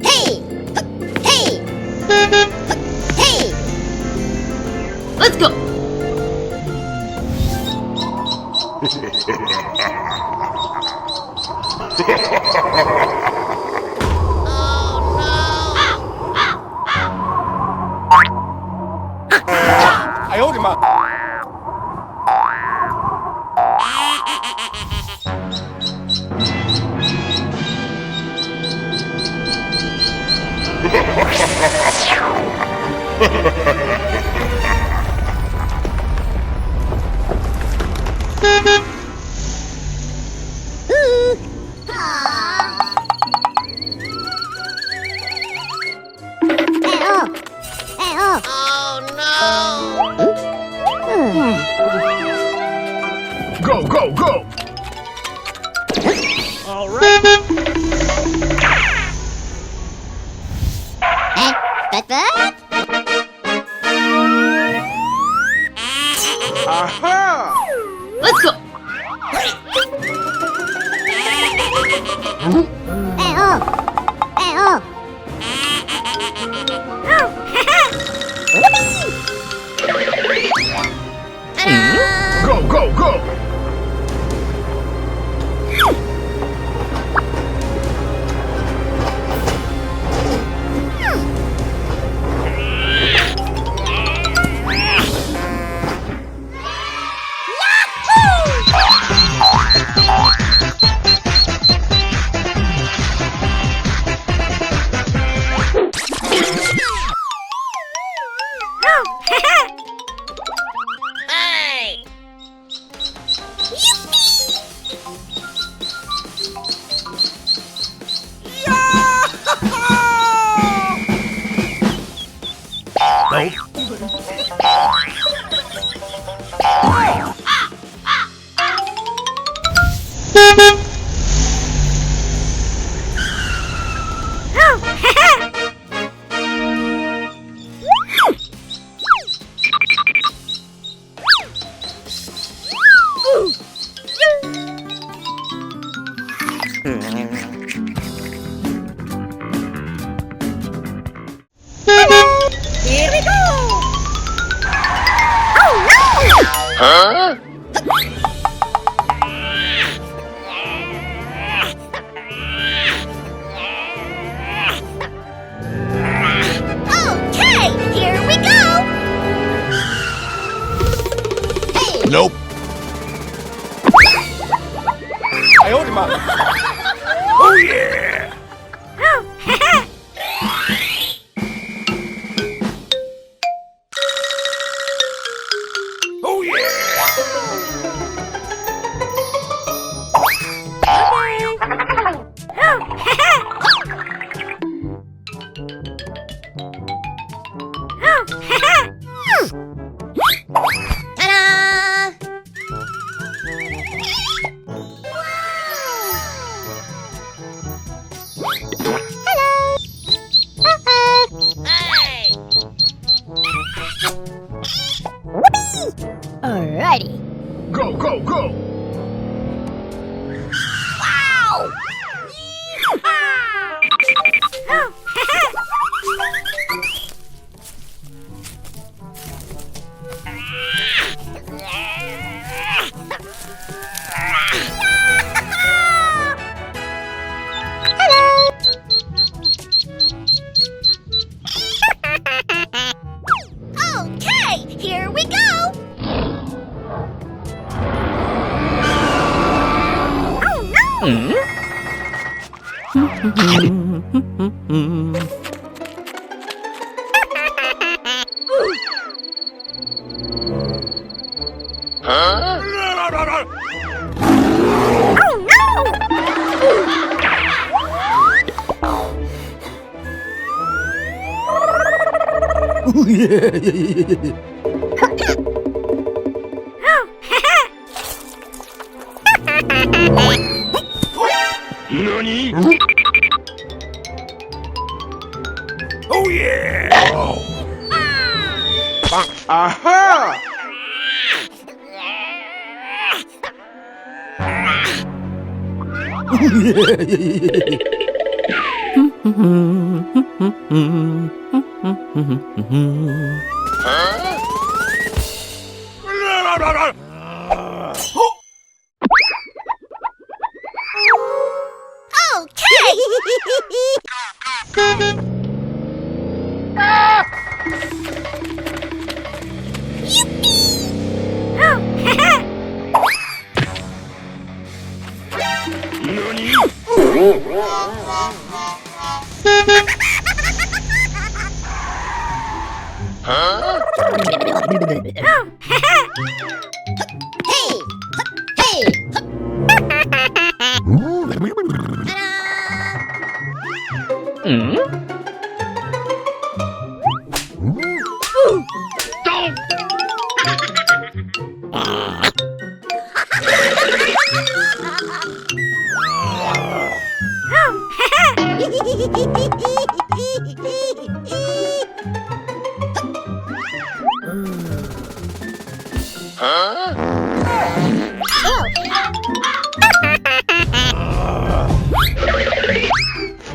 Hey! Hey! Hey! Let's go! I owed him up. Go, go, go! All right. Aha! Let's go! Go, go, go! Hey! Here we go! Oh no! Huh? Okay, here we go! Hey! Nope. I owed him up. Oh yeah! Oh yeah! Ta-da! Hey! Alrighty. Go, go, go! Wow! Okay, here we go! Oh no! Huh? Oh, yeah. Nani? Oh yeah! Aha!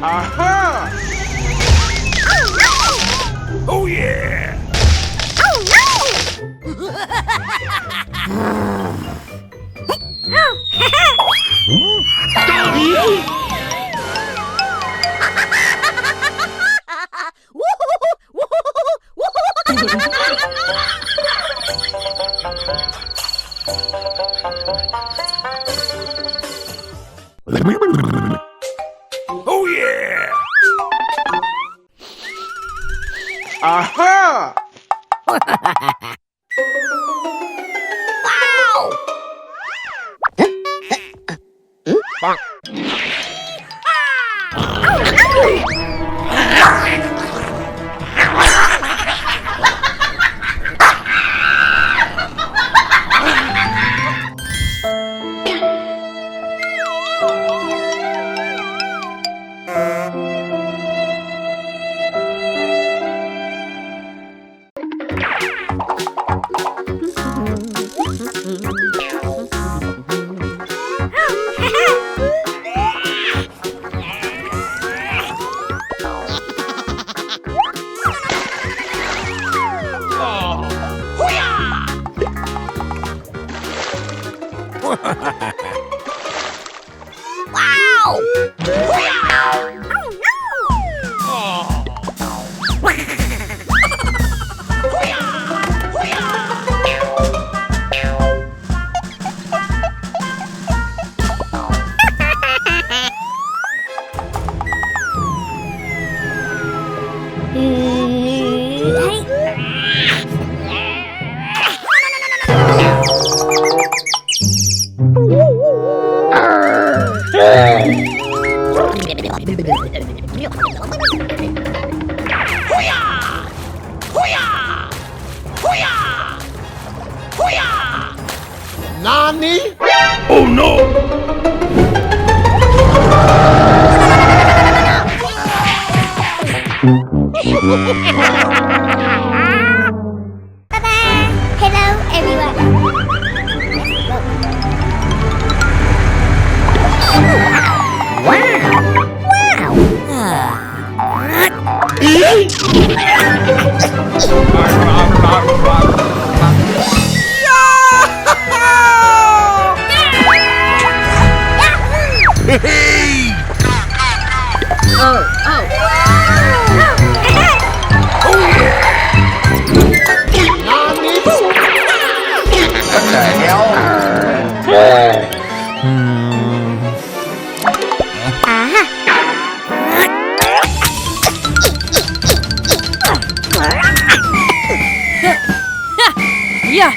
Aha! Oh yeah! Oh yeah! Aha! Wow! Nani? Oh no! Hello, everyone. Hey! Yeah.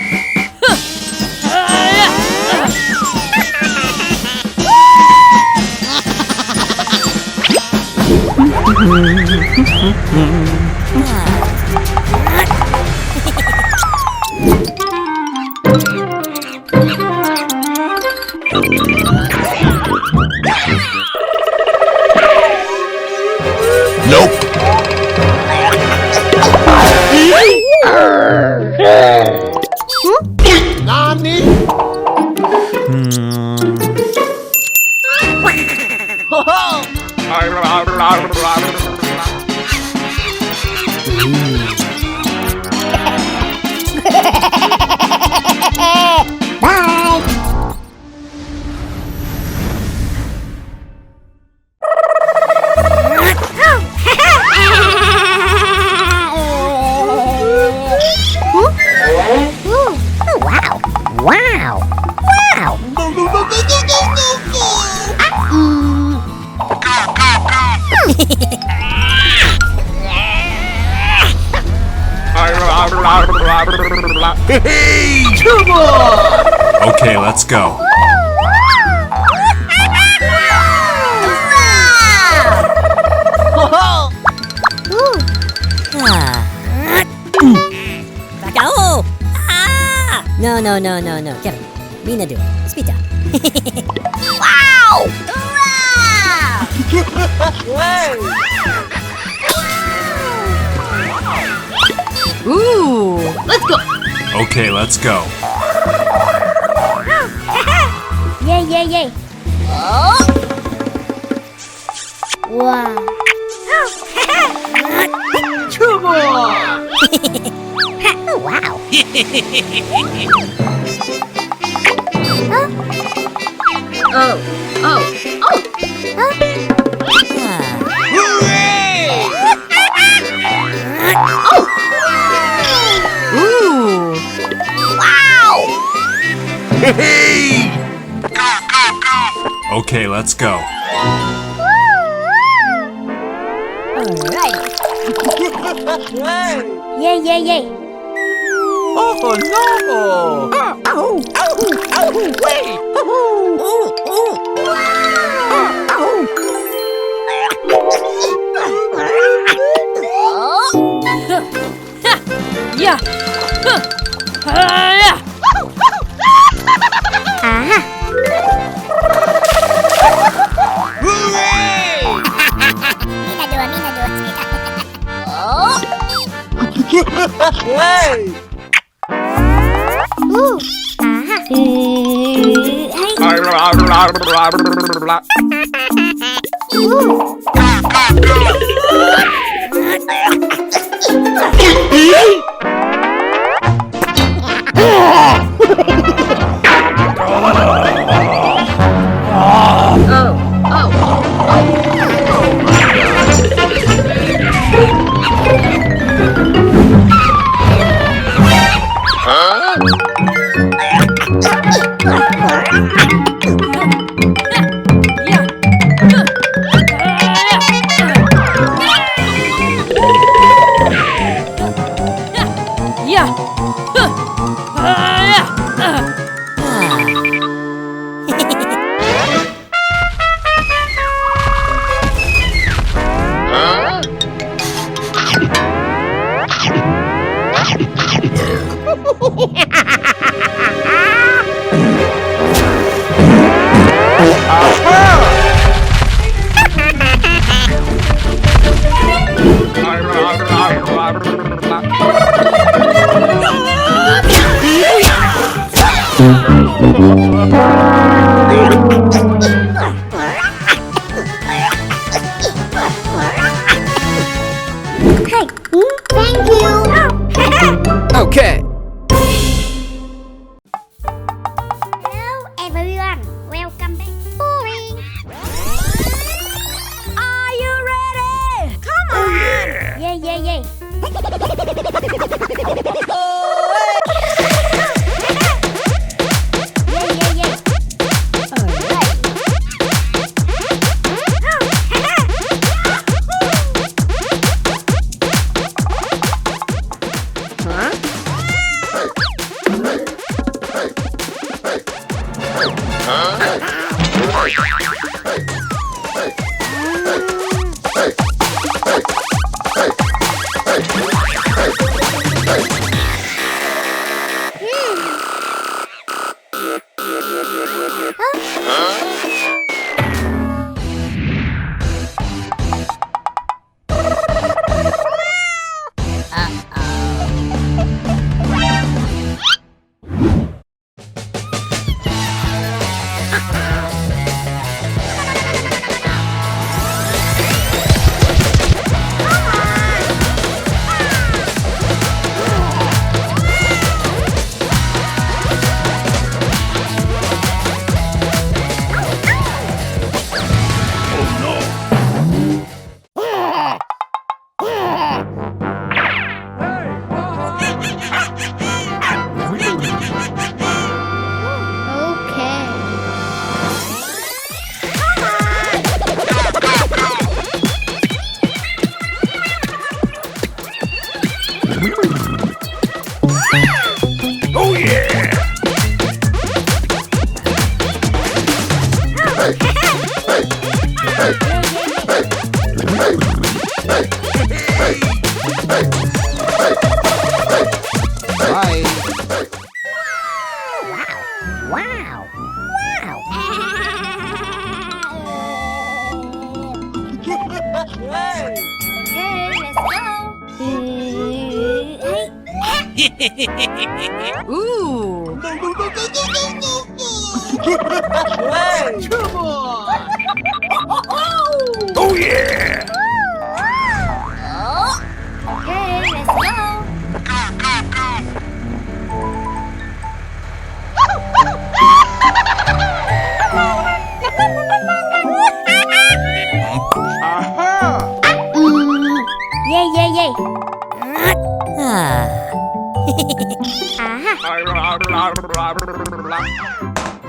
Nope. Nani? Bye. Oh, wow. Wow. Wow. Hey, come on! Okay, let's go. Kakao! Ah! No. Kevin, Mina do it. Speed up. Wow. Ooh! Let's go! Okay, let's go. Yay. Wow. Come on! Oh, wow. Hooray! Ooh! Wow. Hey! Okay, let's go. Alright. Yay. Oh no! Wait! Yeah! Huh. Yeah! Aha. Hooray! Hey! Ooh. Aha. Yeah! Yeah! Hey. Thank you. Okay. Hello, everyone. Welcome back. Boring. Are you ready? Come on! Oh yeah! Yay. Yay. Bye. Wow. Okay, let's go. Ooh. Come on. Oh yeah. Okay, let's go. Yay. Ah.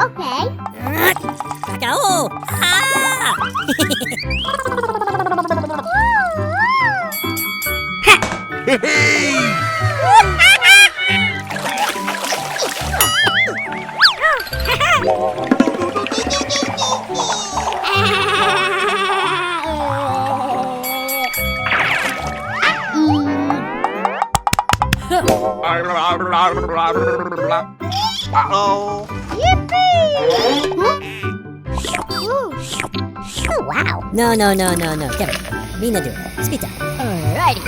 Okay. Kakao! Ah! Uh-oh. Oh, wow. No. Kevin, Mina do it. Speed up. Alrighty.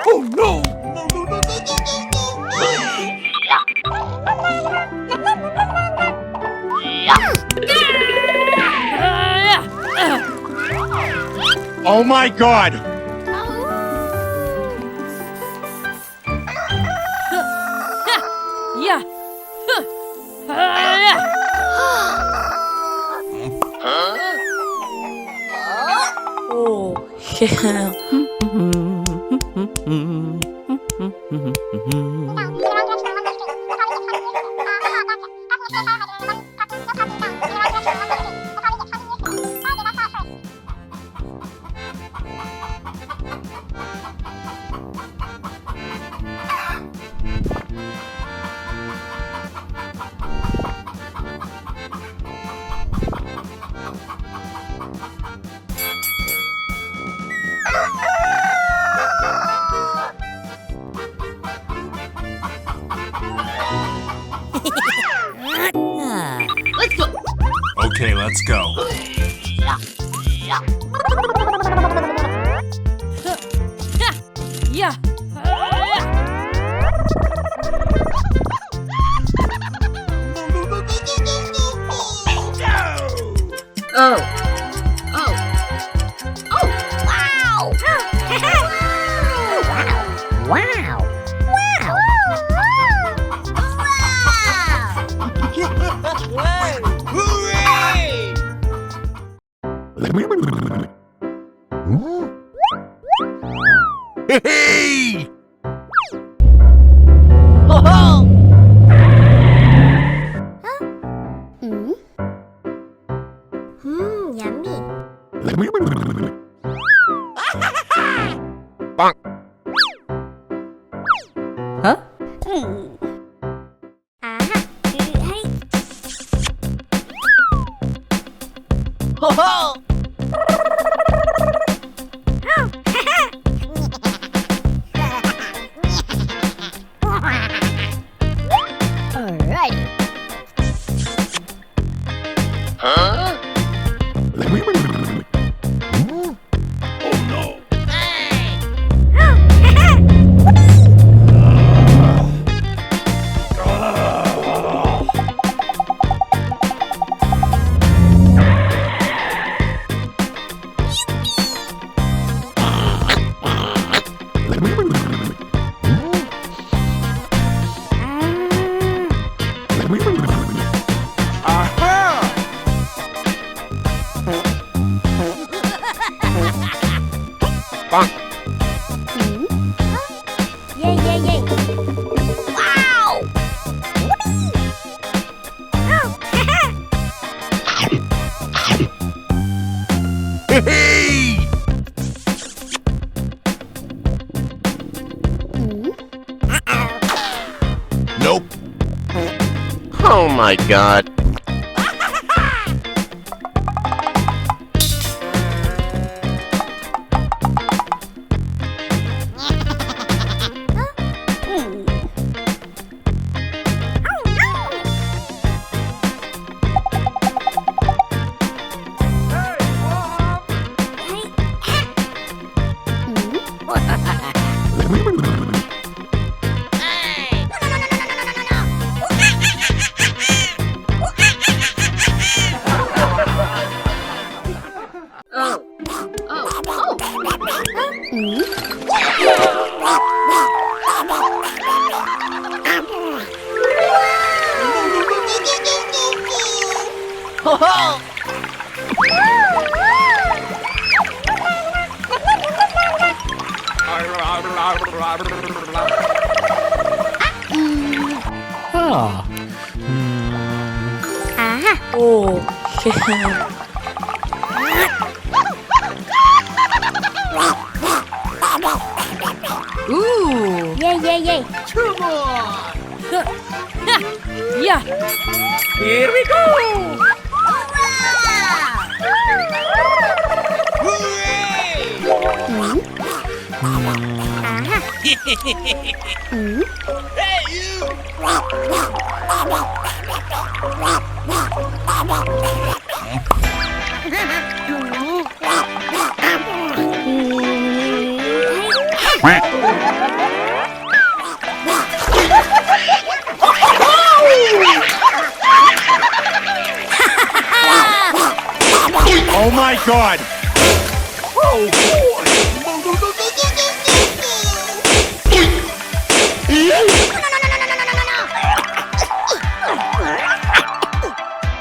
Oh no. Oh my god! Yeah. Oh, yeah. Ah. Okay, let's go. Yeah. Oh. Wow. Hey! Yummy. Bonk. Huh? Hey. Alright. Oh my god. Oh. Oh, yeah. Ooh. Yay, yay, yay. Yeah. Here we go! Oh my god! Oh boy!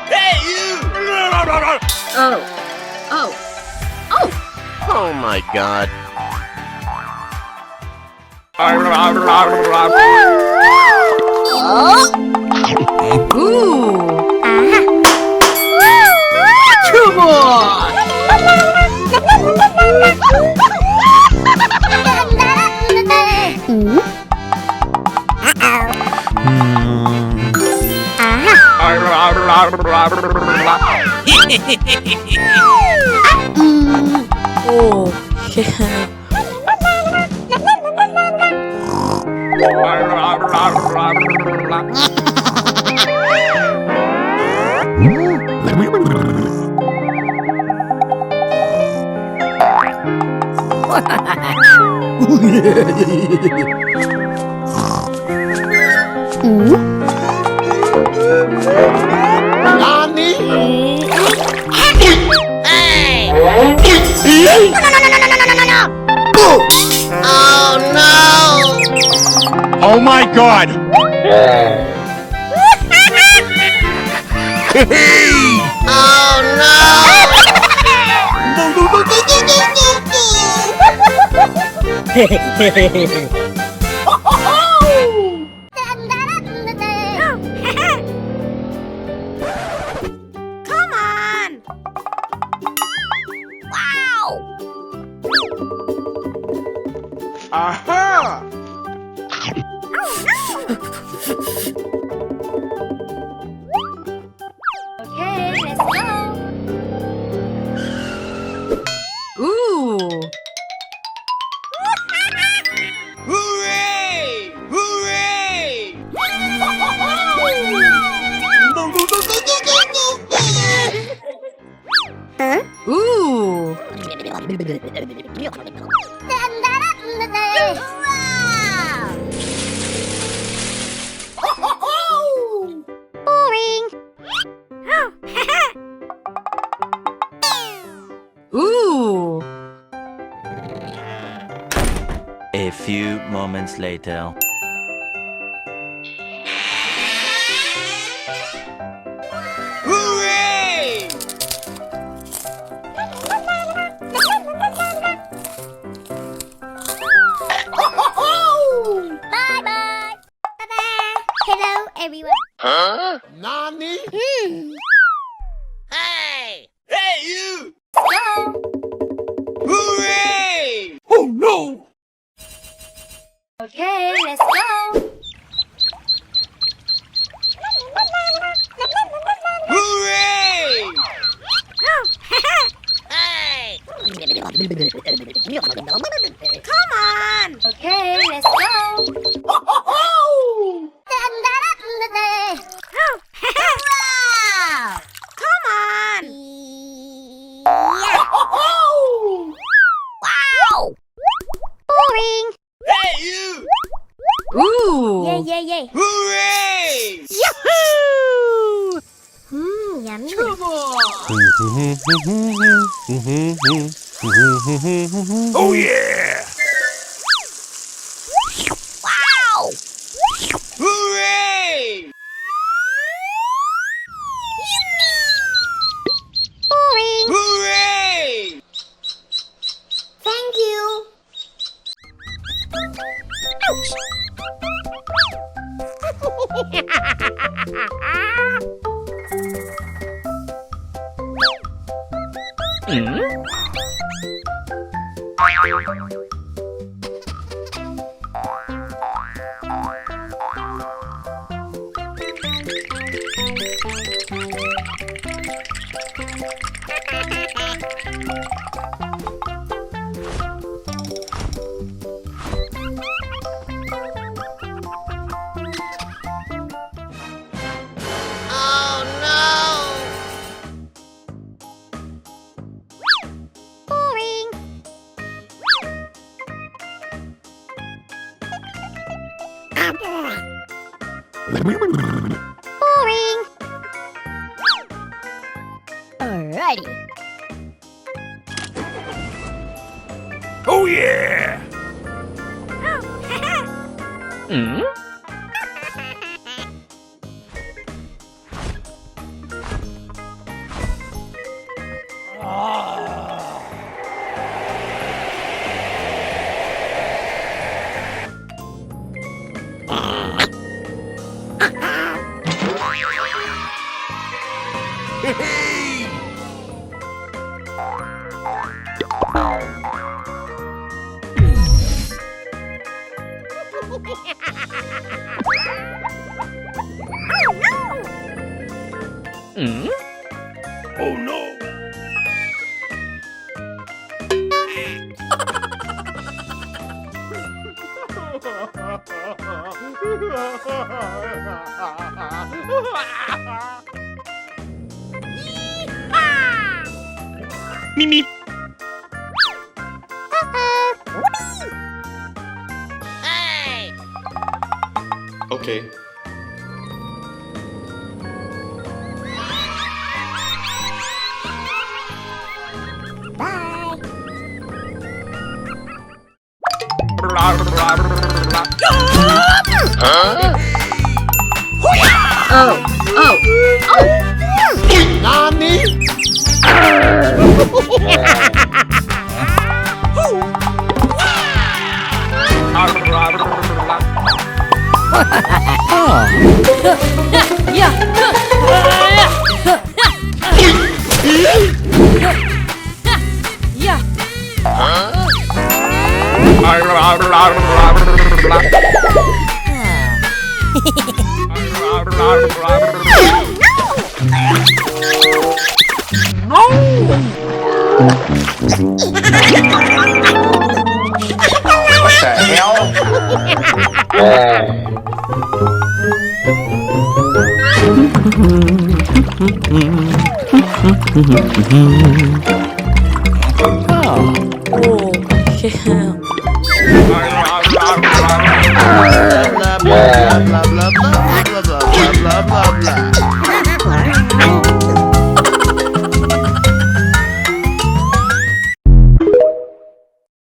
Hey you! Oh my god. Ooh. Come on! Oh, yeah. Nani? Oh my god! Come on. Wow. Aha! Okay, let's go. Ooh. Hooray! Hooray! Ooh. Boring. Ooh. A few moments later. Hooray! Bye bye. Bye bye. Hello, everyone. Huh? Nani? Hey! Hey you! Go. Hooray! Oh no! Okay, let's go. Come on. Okay, let's go. Wow. Come on. Yeah. Wow. Boring. Hey, you! Ooh. Yay. Hooray! Yahoo! Yummy. Oh yeah! Wow. Hooray! Boring. Hooray! Thank you. Oh no! Boring. Boring. Alrighty. Oh yeah! Hey! Oh no! Me me. Hey! Okay. Bye. Huh? Nani? What the hell? Blah blah blah blah blah blah blah blah blah blah blah.